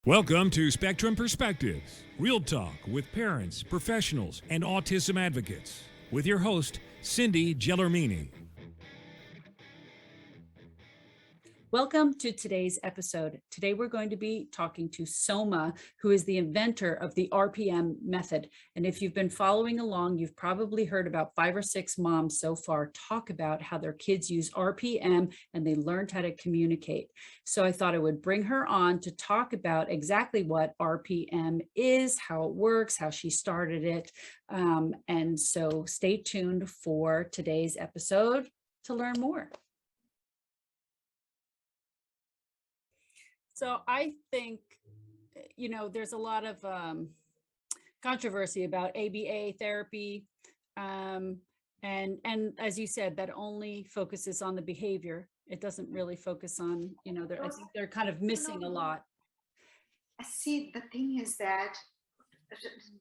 Welcome to Spectrum Perspectives, real talk with parents, professionals, and autism advocates, with your host, Cindy Gellermini. Welcome to today's episode. Today we're going to be talking to Soma, who is the inventor of the RPM method. And if you've been following along, you've probably heard about 5 or 6 moms so far talk about how their kids use RPM and they learned how to communicate. So I thought I would bring her on to talk about exactly what RPM is, how it works, how she started it. And so stay tuned for today's episode to learn more. So I think, there's a lot of controversy about ABA therapy. And as you said, that only focuses on the behavior. It doesn't really focus on, I think they're kind of missing a lot. See, the thing is that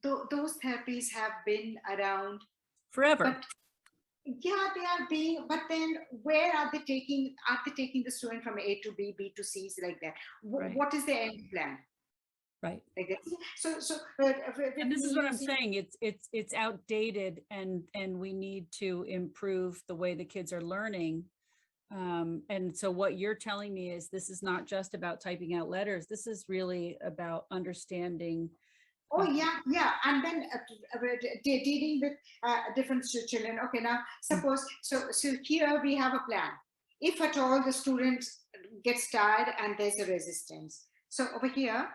those therapies have been around forever. But yeah, they are being, but then where are they taking the student from A to B, B to C, like that? Right. What is the end plan? Right. Like that. And this is what I'm saying. It's outdated, and we need to improve the way the kids are learning. And so what you're telling me is this is not just about typing out letters. This is really about understanding. Oh yeah, and then dealing with different children. Okay, now suppose so here we have a plan. If at all the student gets tired and there's a resistance, so over here.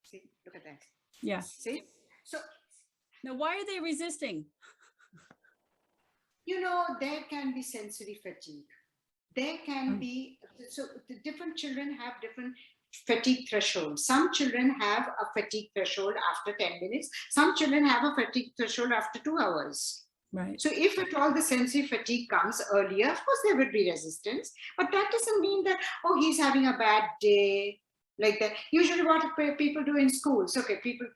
See, look at that. Yeah. See? So now why are they resisting? There can be sensory fatigue. There can be, so the different children have different fatigue thresholds. Some children have a fatigue threshold after 10 minutes. Some children have a fatigue threshold after 2 hours. Right. So if at all the sensory fatigue comes earlier, of course there would be resistance, but that doesn't mean that, oh, he's having a bad day, like that. Usually what people do in schools, okay, people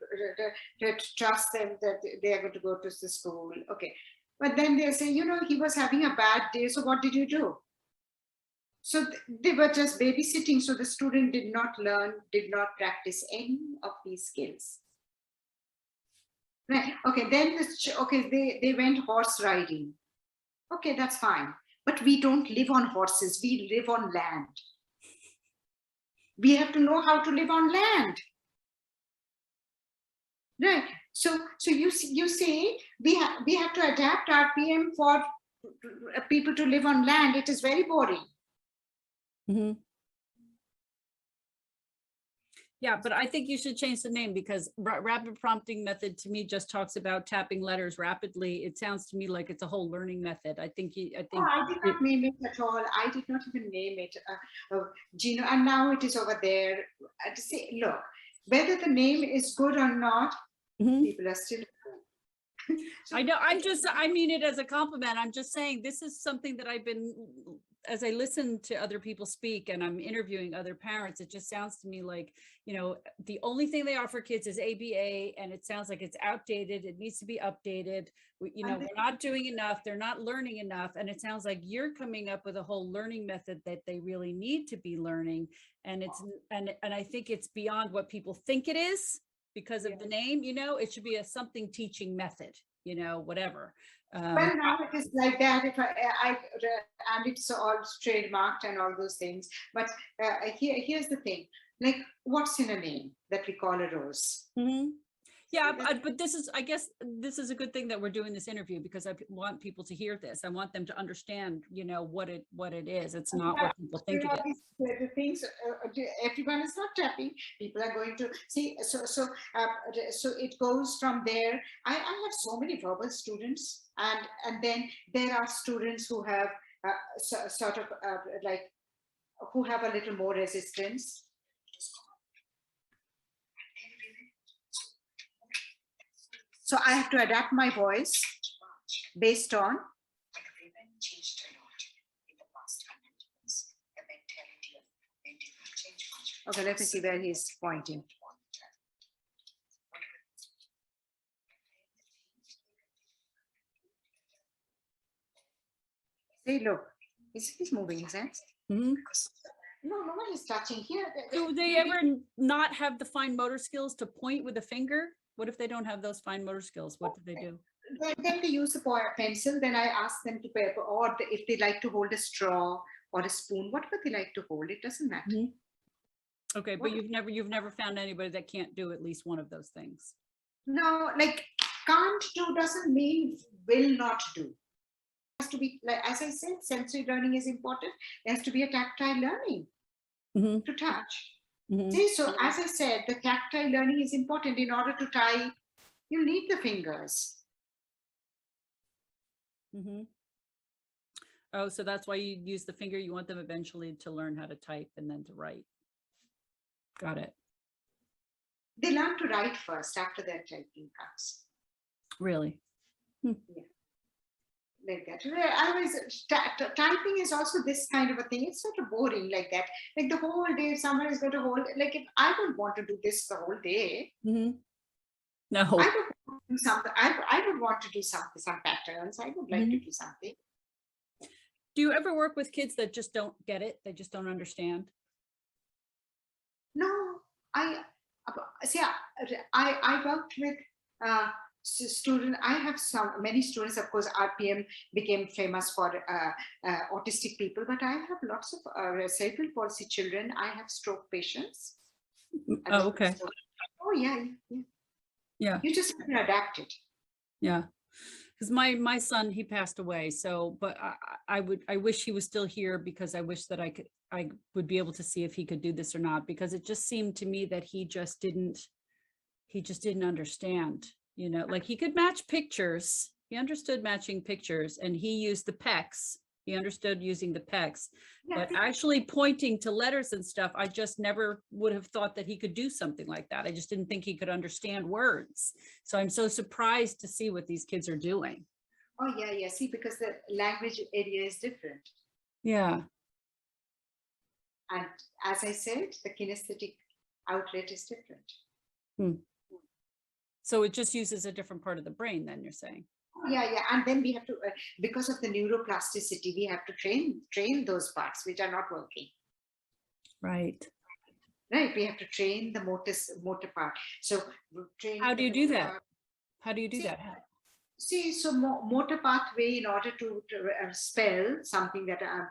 trust them that they are going to go to the school, okay. But then they say, he was having a bad day, so what did you do? So they were just babysitting, so the student did not learn, did not practice any of these skills. Right, okay, then they went horse riding. Okay, that's fine. But we don't live on horses, we live on land. We have to know how to live on land. Right. So you say we have to adapt RPM for people to live on land. It is very boring. Mm-hmm. Yeah, but I think you should change the name, because rapid prompting method to me just talks about tapping letters rapidly. It sounds to me like it's a whole learning method. I think I did not name it at all. I did not even name it, Gino, and now it is over there. To say, look, whether the name is good or not, people are still. I know. I mean it as a compliment. I'm just saying this is something that I've been, as I listen to other people speak and I'm interviewing other parents, it just sounds to me like, the only thing they offer kids is ABA, and it sounds like it's outdated. It needs to be updated. We're not doing enough. They're not learning enough. And it sounds like you're coming up with a whole learning method that they really need to be learning. And and I think it's beyond what people think it is. Because of the name, it should be a something teaching method, whatever. Well, now it is like that. If and it's all trademarked and all those things. But here's the thing: like, what's in a name that we call a rose? Mm-hmm. Yeah, but I guess this is a good thing that we're doing this interview, because I want people to hear this. I want them to understand, what it is. It's not what people think it is. The things, everyone is not tapping. People are going to see. So it goes from there. I have so many verbal students, and then there are students who have sort of who have a little more resistance. So I have to adapt my voice based on. Okay, let me see where he's pointing. See, look, he's moving his hands. Mhm. No, no one is touching here. Do they ever not have the fine motor skills to point with a finger? What if they don't have those fine motor skills? What do they do? Then they use a pencil. Then I ask them to paper, or if they like to hold a straw or a spoon, whatever they like to hold, it doesn't matter. Mhm. Okay, but you've never found anybody that can't do at least one of those things. No, like can't do doesn't mean will not do. It has to be, like as I said, sensory learning is important. There has to be a tactile learning to touch. See, so as I said, the tactile learning is important. In order to type, you need the fingers. Oh, so that's why you use the finger. You want them eventually to learn how to type and then to write. Got it. They learn to write first, after that typing comes. Really? Yeah. Like that. Otherwise, typing is also this kind of a thing. It's sort of boring like that. Like the whole day, someone is going to hold, like if I don't want to do this the whole day. No. I would want to do something. I would want to do something, some patterns. I would like to do something. Do you ever work with kids that just don't get it? They just don't understand? No, I worked with students. I have many students. Of course, RPM became famous for autistic people, but I have lots of cerebral palsy children. I have stroke patients. Oh, okay. Oh yeah. Yeah. You just have to adapt it. Yeah. Because my son, he passed away. So, but I wish he was still here, because I wish that I would be able to see if he could do this or not, because it just seemed to me that he just didn't understand, like he could match pictures. He understood matching pictures, and he used the PECs. He understood using the PECs, but actually pointing to letters and stuff, I just never would have thought that he could do something like that. I just didn't think he could understand words. So I'm so surprised to see what these kids are doing. Oh yeah. See, because the language area is different. Yeah. And as I said, the kinesthetic outlet is different. So it just uses a different part of the brain, then you're saying? Yeah. And then we have to, because of the neuroplasticity, we have to train those parts which are not working. Right. We have to train the motor part. So how do you do that? How do you do that? See, so motor pathway, in order to spell something that I'm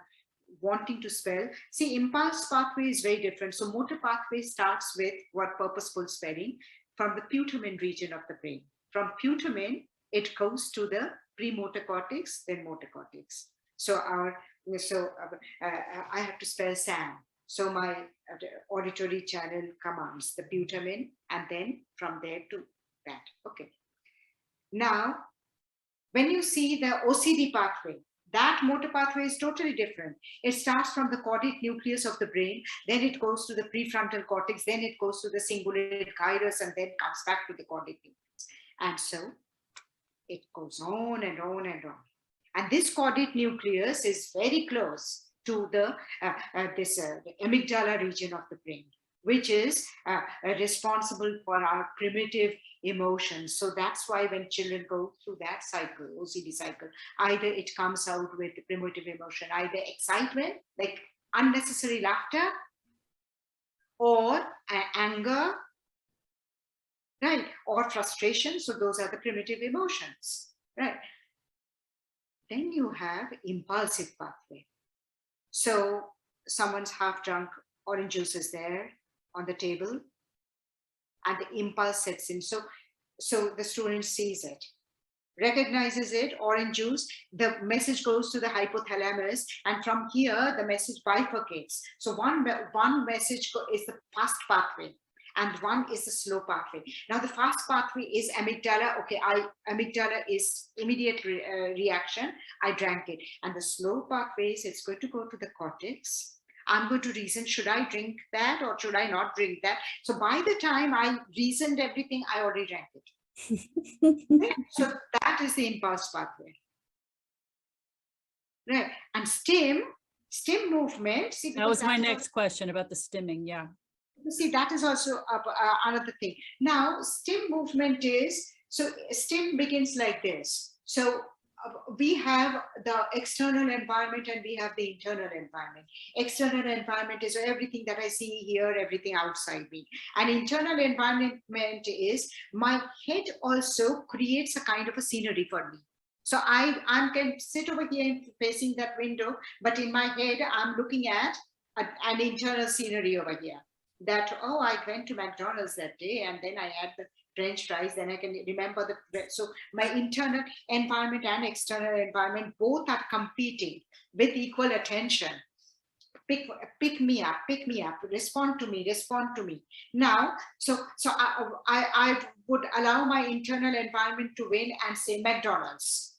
wanting to spell. See, impulse pathway is very different. So motor pathway starts with what purposeful spelling from the putamen region of the brain. From putamen, it goes to the premotor cortex, then motor cortex. So I have to spell Sam. So my auditory channel commands the putamen, and then from there to that. Okay. Now, when you see the OCD pathway, that motor pathway is totally different. It starts from the caudate nucleus of the brain, then it goes to the prefrontal cortex, then it goes to the cingulate gyrus, and then comes back to the caudate nucleus. And so it goes on and on and on. And this caudate nucleus is very close to the amygdala region of the brain, which is responsible for our primitive emotions. So that's why when children go through that cycle, OCD cycle, either it comes out with primitive emotion, either excitement, like unnecessary laughter, or anger, right, or frustration. So those are the primitive emotions, right? Then you have impulsive pathway. So someone's half drunk, orange juice is there on the table, and the impulse sets in. So the student sees it, recognizes it, orange juice, the message goes to the hypothalamus, and from here the message bifurcates. So one message is the fast pathway, and one is the slow pathway. Now the fast pathway is amygdala. Okay, amygdala is immediate reaction. I drank it. And the slow pathways, it's going to go to the cortex. I'm going to reason, should I drink that or should I not drink that? So by the time I reasoned everything, I already drank it. Right? So that is the impulse pathway. Right. And stem movement. See, That was because my that is next question about the stimming. Yeah. see, that is also another thing. Now, stem movement is, so stem begins like this. So we have the external environment and we have the internal environment. External environment is everything that I see here, everything outside me. And internal environment is my head also creates a kind of a scenery for me. So I can sit over here facing that window, but in my head, I'm looking at an internal scenery over here. That, oh, I went to McDonald's that day and then I had the French fries, then I can remember so my internal environment and external environment both are competing with equal attention. Pick me up, respond to me. Now, so I would allow my internal environment to win and say McDonald's.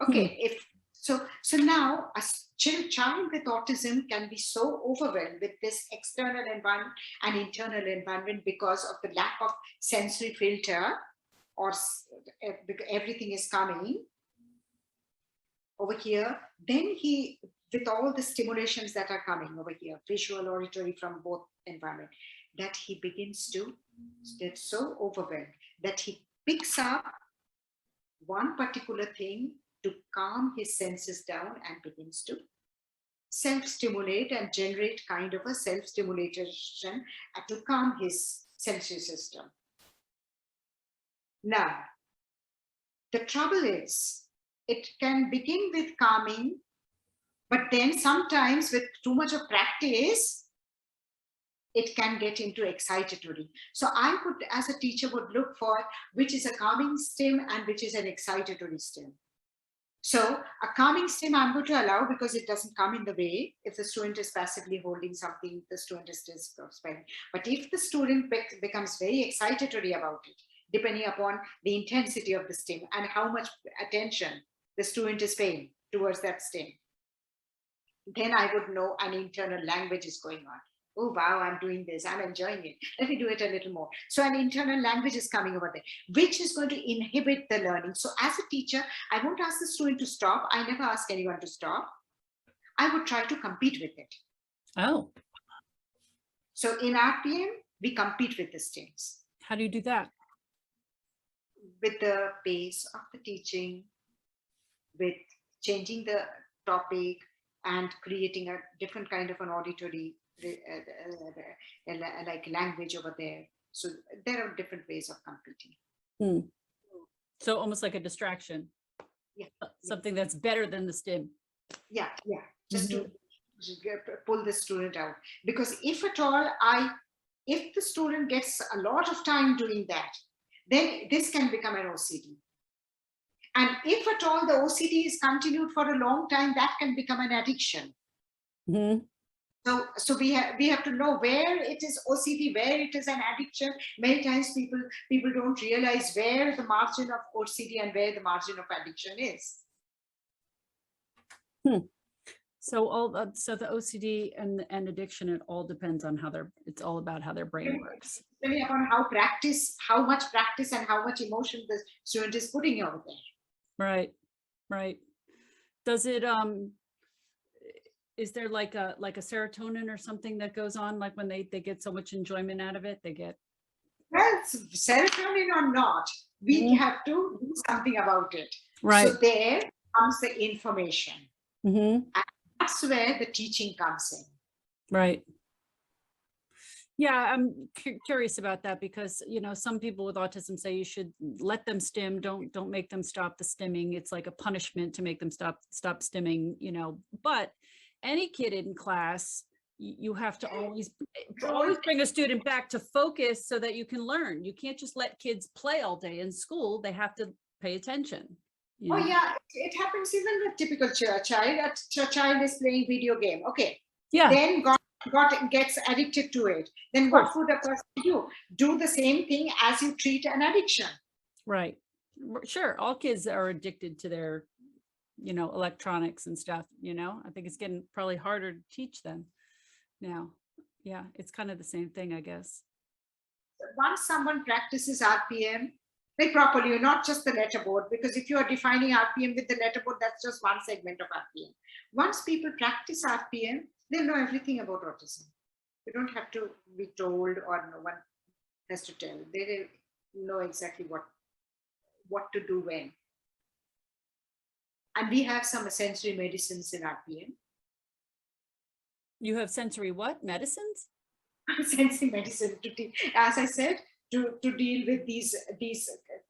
Okay, if so now a child with autism can be so overwhelmed with this external environment and internal environment because of the lack of sensory filter, or everything is coming over here. Then he, with all the stimulations that are coming over here, visual, auditory, from both environment, that he begins to get so overwhelmed that he picks up one particular thing to calm his senses down and begins to self-stimulate and generate kind of a self-stimulation to calm his sensory system. Now, the trouble is, it can begin with calming, but then sometimes with too much of practice, it can get into excitatory. So I would, as a teacher, would look for which is a calming stim and which is an excitatory stim. So a calming stim I'm going to allow because it doesn't come in the way. If the student is passively holding something, the student is still spelling. But if the student becomes very excitatory about it, depending upon the intensity of the stim and how much attention the student is paying towards that stim, then I would know an internal language is going on. Oh, wow, I'm doing this. I'm enjoying it. Let me do it a little more. So an internal language is coming over there, which is going to inhibit the learning. So as a teacher, I won't ask the student to stop. I never ask anyone to stop. I would try to compete with it. Oh. So in RPM, we compete with the stims. How do you do that? With the pace of the teaching, with changing the topic and creating a different kind of an auditory like language over there. So there are different ways of competing. So almost like a distraction. Yeah. Something that's better than the stim. Yeah. Just to pull the student out. Because if at all if the student gets a lot of time doing that, then this can become an OCD. And if at all the OCD is continued for a long time, that can become an addiction. So we have to know where it is OCD, where it is an addiction. Many times people don't realize where the margin of OCD and where the margin of addiction is. So the OCD and addiction, it all depends on it's all about how their brain works. Depending upon how much practice and how much emotion the student is putting over there. Right. Does it is there like a serotonin or something that goes on, like when they get so much enjoyment out of it, they get? Well, serotonin or not, we have to do something about it. Right. So there comes the information. And that's where the teaching comes in. Right. Yeah, I'm curious about that because, some people with autism say you should let them stim. Don't make them stop the stimming. It's like a punishment to make them stop stimming, but any kid in class, you have to always bring a student back to focus so that you can learn. You can't just let kids play all day in school. They have to pay attention. Oh yeah, it happens even with typical child. A child is playing video game. Okay. Yeah. Then gets addicted to it. Then what would a person do? Do the same thing as you treat an addiction. Right. Sure. All kids are addicted to their, electronics and stuff, I think it's getting probably harder to teach them now. Yeah. It's kind of the same thing, I guess. once someone practices RPM, like properly, not just the letterboard, because if you are defining RPM with the letterboard, that's just one segment of RPM. Once people practice RPM, they know everything about autism. You don't have to be told, or no one has to tell. They know exactly what to do when. And we have some sensory medicines in RPM. You have sensory what? Medicines? Sensory medicine as I said, to deal with these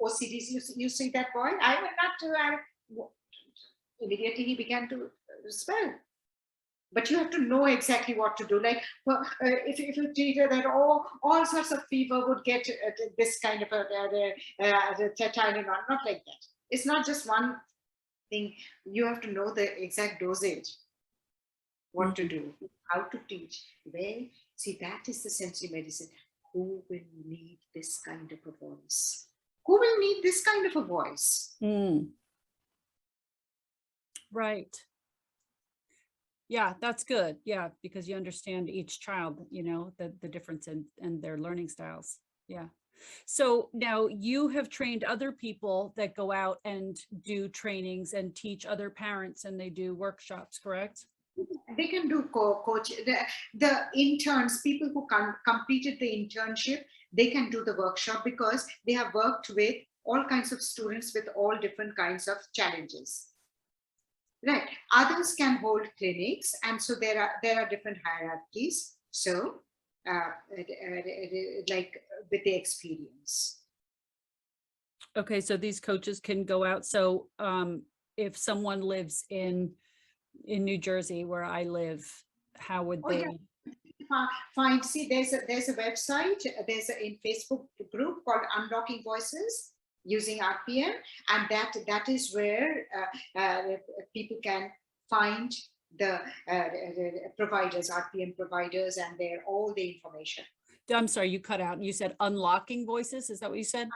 OCDs. You see that boy? I will not do. Immediately he began to spell. But you have to know exactly what to do. Like if you treated that all sorts of fever would get this kind of a Tylenol, not like that. It's not just one thing. You have to know the exact dosage, what to do, how to teach, where. See, that is the sensory medicine. Who will need this kind of a voice? Who will need this kind of a voice? Right. Yeah, that's good. Yeah, because you understand each child, you know, the difference in their learning styles. Yeah. So now you have trained other people that go out and do trainings and teach other parents, and they do workshops, correct? They can do coach. The interns, people who completed the internship, they can do the workshop because they have worked with all kinds of students with all different kinds of challenges. Right. Others can hold clinics, and so there are different hierarchies. So, like with the experience. Okay, so these coaches can go out. So if someone lives in New Jersey, where I live, how would they? Find, see, there's a website, there's a Facebook group called Unlocking Voices using RPM, and that is where people can find the providers, RPM providers, and all the information. I'm sorry, you cut out and you said Unlocking Voices. Is that what you said?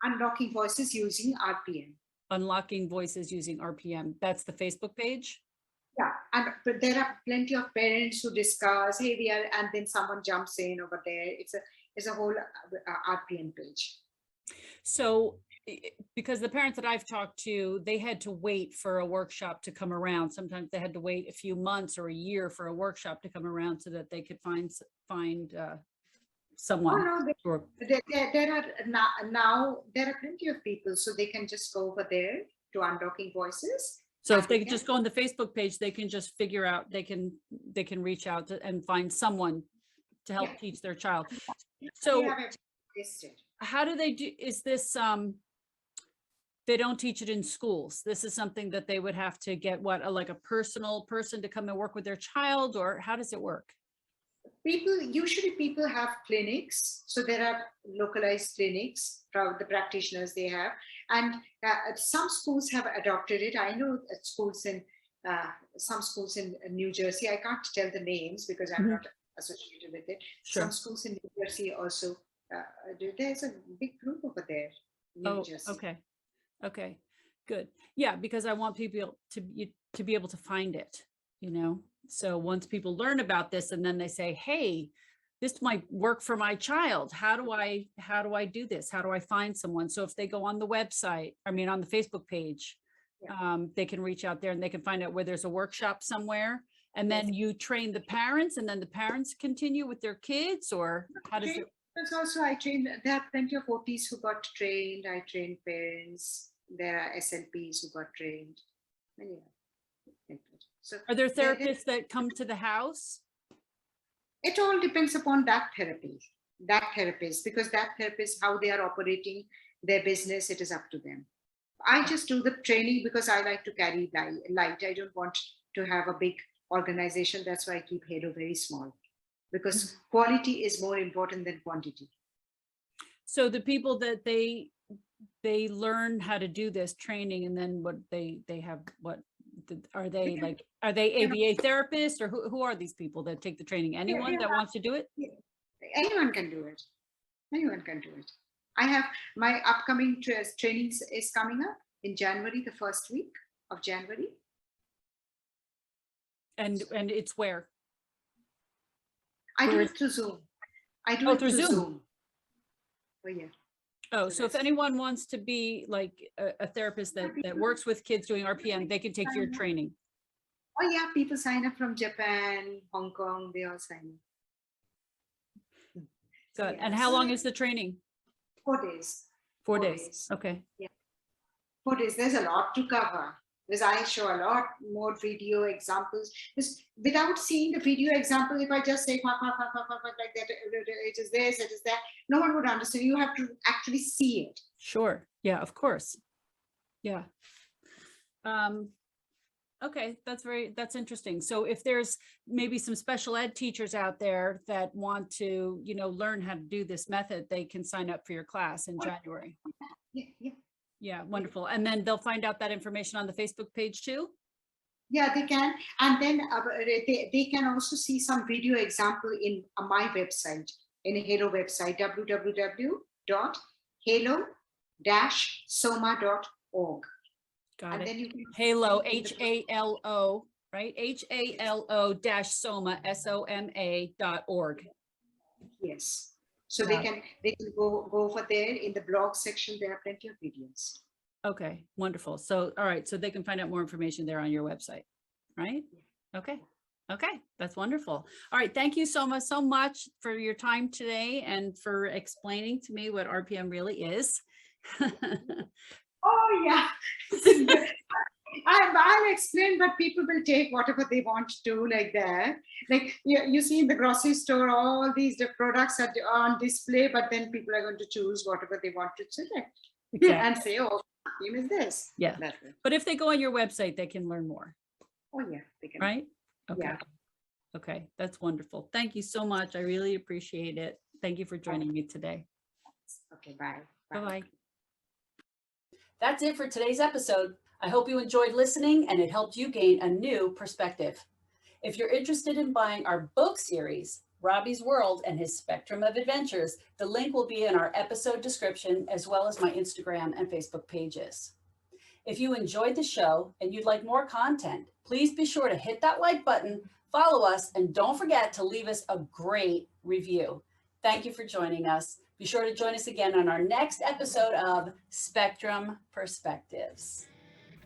Unlocking Voices using RPM. Unlocking Voices using RPM. That's the Facebook page? Yeah, but there are plenty of parents who discuss, hey, we are, and then someone jumps in over there. It's a whole RPM page. So because the parents that I've talked to, they had to wait for a workshop to come around. Sometimes they had to wait a few months or a year for a workshop to come around so that they could find someone. Oh, no, there are now there are plenty of people, so they can just go over there to Unlocking Voices. So if they just go on the Facebook page, they can just figure out, they can reach out and find someone to help teach their child. So how do they do, is this, they don't teach it in schools? This is something that they would have to get like a personal person to come and work with their child, or how does it work? Usually people have clinics. So there are localized clinics from the practitioners they have. And some schools have adopted it. I know schools in some schools in New Jersey. I can't tell the names because I'm not associated with it. Sure. Some schools in New Jersey also there's a big group over there. New Jersey. Okay, good. Yeah, because I want people to be able to find it, you know. So once people learn about this and then they say, hey, this might work for my child. How do I do this? How do I find someone? So if they go on the website, I mean, on the Facebook page, they can reach out there and they can find out where there's a workshop somewhere. And then you train the parents, and then the parents continue with their kids, or how does it? There's also, there are plenty of OTs who got trained. I trained parents. There are SLPs who got trained. So are there therapists that come to the house? It all depends upon that therapist, because that therapist, how they are operating their business, it is up to them. I just do the training because I like to carry light. I don't want to have a big organization. That's why I keep Halo very small, because quality is more important than quantity. So the people that they learn how to do this training, and then what they have, what are they like? Are they ABA therapists, or who are these people that take the training? Anyone that wants to do it? Anyone can do it. Anyone can do it. I have my upcoming trainings is coming up in January, the first week of January. And it's where? I do it through Zoom. I do it through Zoom. Oh, yeah. Oh, So so if that's- anyone wants to be like a therapist that works with kids doing RPM, they can take your training. Oh, yeah. People sign up from Japan, Hong Kong. They all sign up. Good. Yeah, And how long so is the training? 4 days. 4 4 days. days. Okay. 4 days. There's a lot to cover. Because I show a lot more video examples. Because without seeing the video example, if I just say like that, it is this, it is that, no one would understand. You have to actually see it. Sure. Yeah, of course. Yeah. Okay, that's interesting. So if there's maybe some special ed teachers out there that want to, learn how to do this method, they can sign up for your class in January. Yeah, yeah. Yeah, wonderful. And then they'll find out that information on the Facebook page too? Yeah, they can. And then they can also see some video example in my website, in a Halo website, www.halo-soma.org. Got And it. then you can Halo, HALO, right? HALO-SOMA, SOMA.org. Yes. So Wow. they can go over there in the blog section. There are plenty of videos. Okay, wonderful. So, all right, so they can find out more information there on your website, right? Okay. Okay, that's wonderful. All right, thank you so much for your time today and for explaining to me what RPM really is. Oh, yeah. I'll explain, but people will take whatever they want to, like that. Like you see in the grocery store, all these products are on display, but then people are going to choose whatever they want to select and say, oh, name is this. Yeah. That's it. But if they go on your website, they can learn more, Oh, yeah. They can. right? Okay. Yeah. Okay, that's wonderful. Thank you so much. I really appreciate it. Thank you for joining me today. Okay, bye. Bye-bye. That's it for today's episode. I hope you enjoyed listening and it helped you gain a new perspective. If you're interested in buying our book series, Robbie's World and His Spectrum of Adventures, the link will be in our episode description as well as my Instagram and Facebook pages. If you enjoyed the show and you'd like more content, please be sure to hit that like button, follow us, and don't forget to leave us a great review. Thank you for joining us. Be sure to join us again on our next episode of Spectrum Perspectives.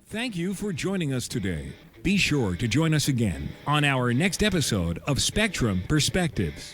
Thank you for joining us today. Be sure to join us again on our next episode of Spectrum Perspectives.